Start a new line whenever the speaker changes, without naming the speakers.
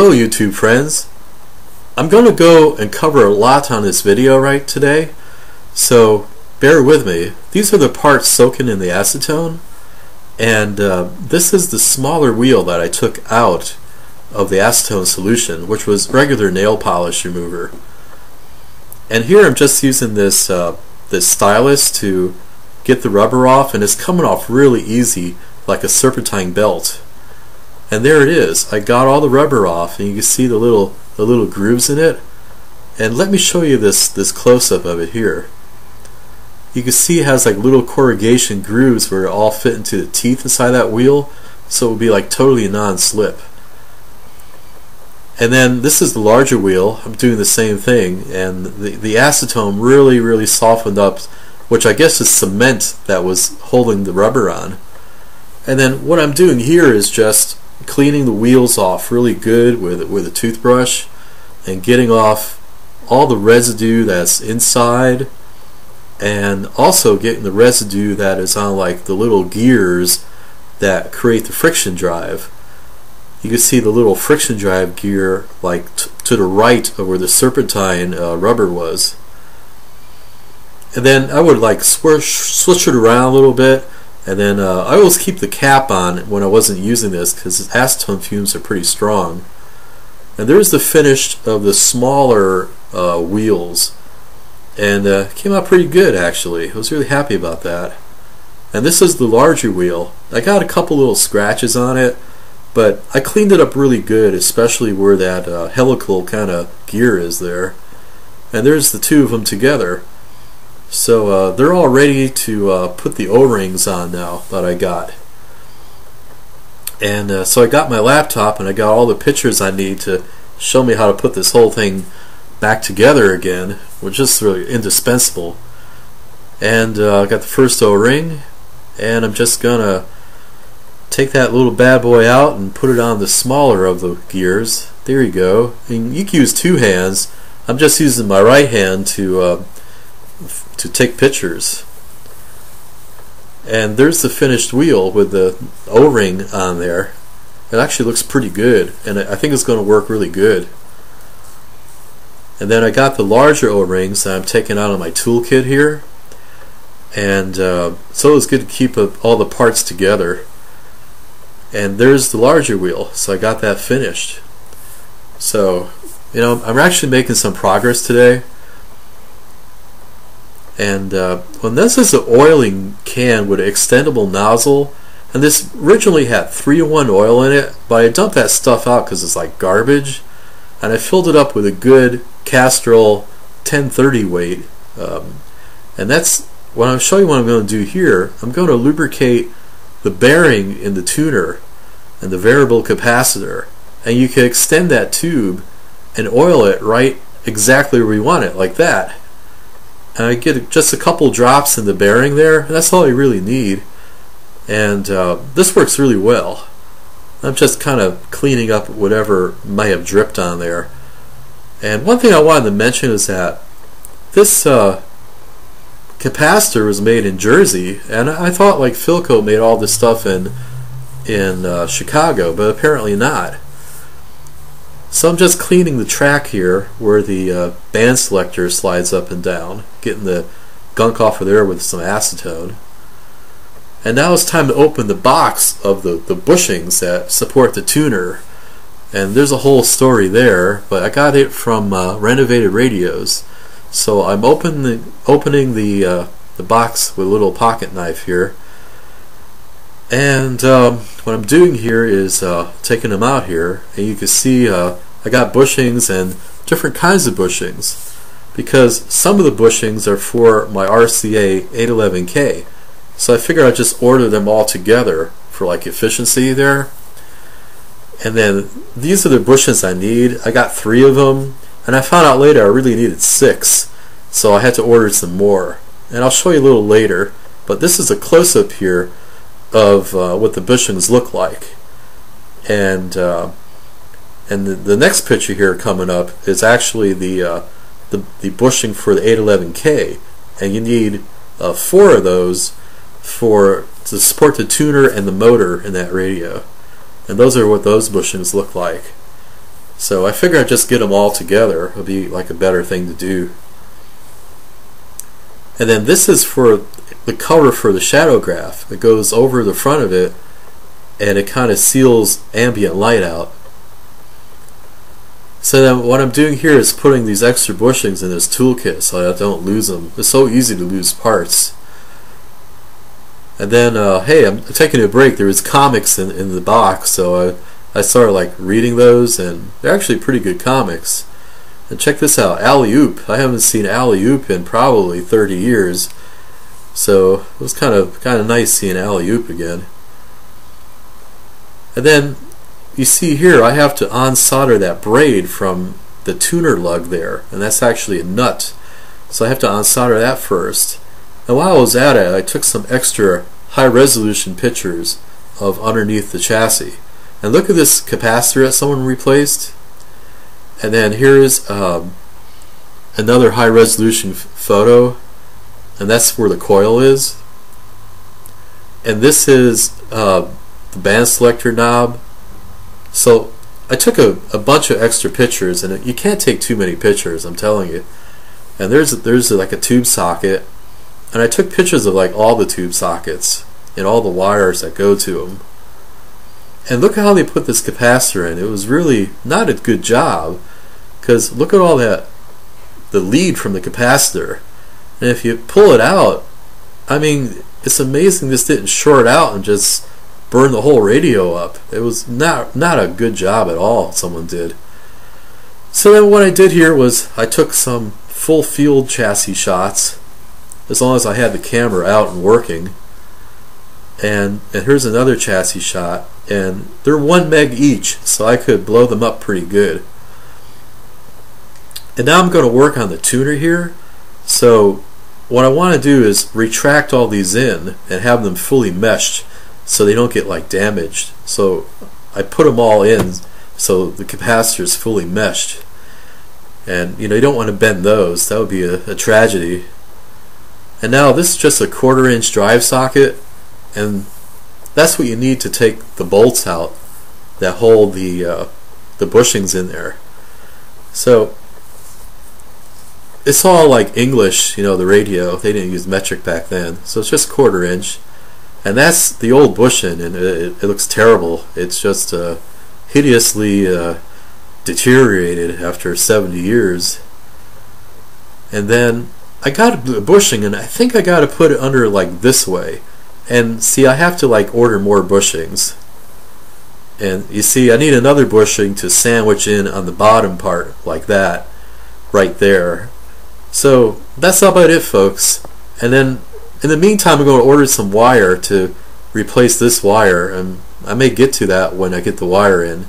Hello YouTube friends. I'm going to go and cover a lot on this video right today, so bear with me. These are the parts soaking in the acetone, and this is the smaller wheel that I took out of the acetone solution, which was regular nail polish remover. And here I'm just using this stylus to get the rubber off, and it's coming off really easy like a serpentine belt. And there it is. I got all the rubber off, and you can see the little grooves in it. And let me show you this close-up of it here. You can see it has like little corrugation grooves where it all fit into the teeth inside that wheel, so it would be like totally non-slip. And then this is the larger wheel. I'm doing the same thing, and the acetone really softened up, which I guess is cement that was holding the rubber on. And then what I'm doing here is just cleaning the wheels off really good with a toothbrush and getting off all the residue that's inside, and also getting the residue that is on like the little gears that create the friction drive. You can see the little friction drive gear like to the right of where the serpentine rubber was. And then I would like switch it around a little bit. And then I always keep the cap on when I wasn't using this because acetone fumes are pretty strong. And there's the finish of the smaller wheels, and came out pretty good actually. I was really happy about that. And this is the larger wheel. I got a couple little scratches on it, but I cleaned it up really good, especially where that helical kind of gear is there. And there's the two of them together. So they're all ready to put the O-rings on now that I got. And so I got my laptop and I got all the pictures I need to show me how to put this whole thing back together again, which is really indispensable. And I got the first O-ring, and I'm just gonna take that little bad boy out and put it on the smaller of the gears. There you go. And you can use two hands. I'm just using my right hand to take pictures. And there's the finished wheel with the O-ring on there. It actually looks pretty good, and I think it's going to work really good. And then I got the larger O-rings that I'm taking out of my toolkit here, and so it's good to keep all the parts together. And there's the larger wheel, so I got that finished. So, you know, I'm actually making some progress today. And well, this is an oiling can with an extendable nozzle, and this originally had 3-in-1 oil in it, but I dumped that stuff out because it's like garbage, and I filled it up with a good Castrol 1030 weight. And that's what I'll show you what I'm going to do here. I'm going to lubricate the bearing in the tuner and the variable capacitor, and you can extend that tube and oil it right exactly where we want it, like that. And I get just a couple drops in the bearing there, and that's all I really need. And this works really well. I'm just kind of cleaning up whatever might have dripped on there. And one thing I wanted to mention is that this capacitor was made in Jersey, and I thought like Philco made all this stuff in Chicago, but apparently not. So I'm just cleaning the track here where the band selector slides up and down, getting the gunk off of there with some acetone. And now it's time to open the box of the bushings that support the tuner. And there's a whole story there, but I got it from Renovated Radios. So I'm opening the box with a little pocket knife here. And what I'm doing here is taking them out here, and you can see I got bushings and different kinds of bushings, because some of the bushings are for my RCA 811K. So I figured I'd just order them all together for like efficiency there. And then these are the bushings I need. I got 3 of them, and I found out later I really needed 6, so I had to order some more. And I'll show you a little later, but this is a close-up here of what the bushings look like. And the next picture here coming up is actually the bushing for the 811K, and you need 4 of those to support the tuner and the motor in that radio. And those are what those bushings look like. So I figure I'd just get them all together. It'll be like a better thing to do. And then this is for the cover for the shadow graph. It goes over the front of it and it kind of seals ambient light out. So then what I'm doing here is putting these extra bushings in this toolkit so I don't lose them. It's so easy to lose parts. And then, hey, I'm taking a break. There was comics in the box, so I started like reading those, and they're actually pretty good comics. And check this out, Alley-Oop. I haven't seen Alley-Oop in probably 30 years, so it was kind of nice seeing Alley-Oop again. And then you see here I have to unsolder that braid from the tuner lug there, and that's actually a nut, so I have to unsolder that first. And while I was at it, I took some extra high-resolution pictures of underneath the chassis. And look at this capacitor that someone replaced. And then here's another high-resolution photo, and that's where the coil is. And this is the band selector knob. So I took a bunch of extra pictures, and you can't take too many pictures, I'm telling you. And there's like a tube socket, and I took pictures of like all the tube sockets and all the wires that go to them. And look at how they put this capacitor in. It was really not a good job, because look at all that, the lead from the capacitor. And if you pull it out, I mean, it's amazing this didn't short out and just burn the whole radio up. It was not a good job at all someone did. So then what I did here was I took some full field chassis shots, as long as I had the camera out and working. And here's another chassis shot, and they're 1 meg each, so I could blow them up pretty good. And now I'm going to work on the tuner here. So what I want to do is retract all these in and have them fully meshed so they don't get like damaged. So I put them all in so the capacitor is fully meshed. And you don't want to bend those. That would be a tragedy. And now this is just a 1/4 inch drive socket, and that's what you need to take the bolts out that hold the bushings in there. So it's all like English, the radio. They didn't use metric back then, so it's just 1/4 inch. And that's the old bushing, and it looks terrible. It's just hideously deteriorated after 70 years. And then I got a bushing, and I think I got to put it under like this way. And see, I have to like order more bushings. And you see, I need another bushing to sandwich in on the bottom part like that, right there. So that's about it, folks. And then in the meantime, I'm going to order some wire to replace this wire, and I may get to that when I get the wire in.